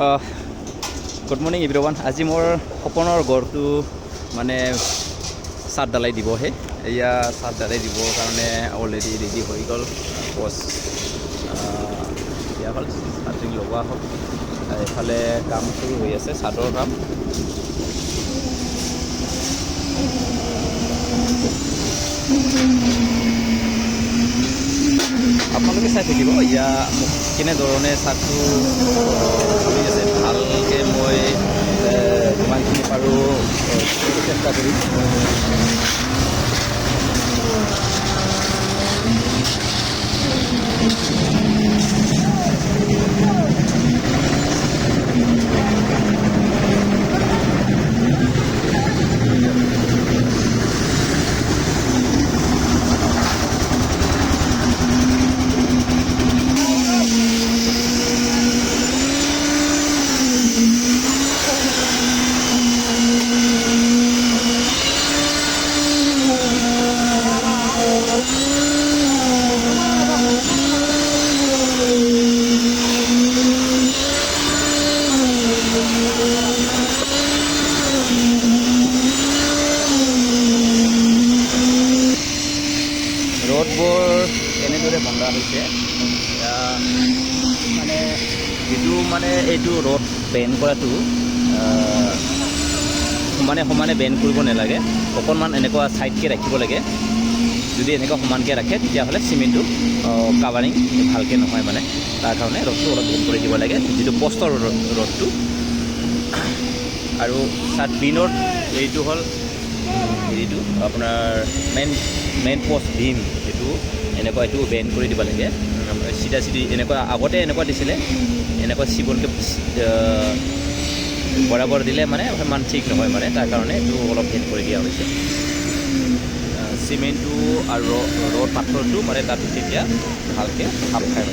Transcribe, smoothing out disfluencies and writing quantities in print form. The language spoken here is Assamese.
Good morning everyone. আজি মোৰ সপোনৰ ঘৰটো মানে চাট ঢালাই দিবহে। এয়া চাট ঢালাই দিবৰ কাৰণে অলৰেডি ৰেডি হৈ গ'ল। পষ্ট দিয়া হ'ল, চাটিং লগোৱা হ'ল। এইফালে কাম শুৰু হৈ আছে, চাদৰ কাম। আপোনালোকে চাই থাকিব এয়া কেনেধৰণে চাটটো চলি আছে। ভালকৈ মই যিমানখিনি পাৰোঁ চেষ্টা কৰিম। ৰ'দবোৰ এনেদৰে বন্ধা হৈছে। মানে যিটো এইটো ৰ'দ বেণ্ড কৰাটো সমানে বেণ্ড কৰিব নালাগে, অকণমান এনেকুৱা ছাইডকৈ ৰাখিব লাগে। যদি এনেকুৱা সমানকৈ ৰাখে তেতিয়াহ'লে চিমেণ্টটো কাভাৰিং ভালকৈ নহয়। তাৰ কাৰণে ৰ'দটো অলপ বেণ্ড কৰি দিব লাগে, যিটো পষ্টৰ ৰ'দটো। আৰু চাট বিনৰ এইটো হ'ল হেৰিটো আপোনাৰ মেইন পষ্ট ভীম, সেইটো এনেকুৱা এইটো বেণ্ড কৰি দিব লাগে। চিধা এনেকুৱা আগতে এনেকুৱা দিছিলে, এনেকুৱা চিবলকৈ বৰাবৰ দিলে ইমান ঠিক নহয়। তাৰ কাৰণে এইটো অলপ বেণ্ড কৰি দিয়া হৈছে। চিমেণ্টটো আৰু ৰ'দ পাথৰটো তাত তেতিয়া ভালকৈ খাপ খায়।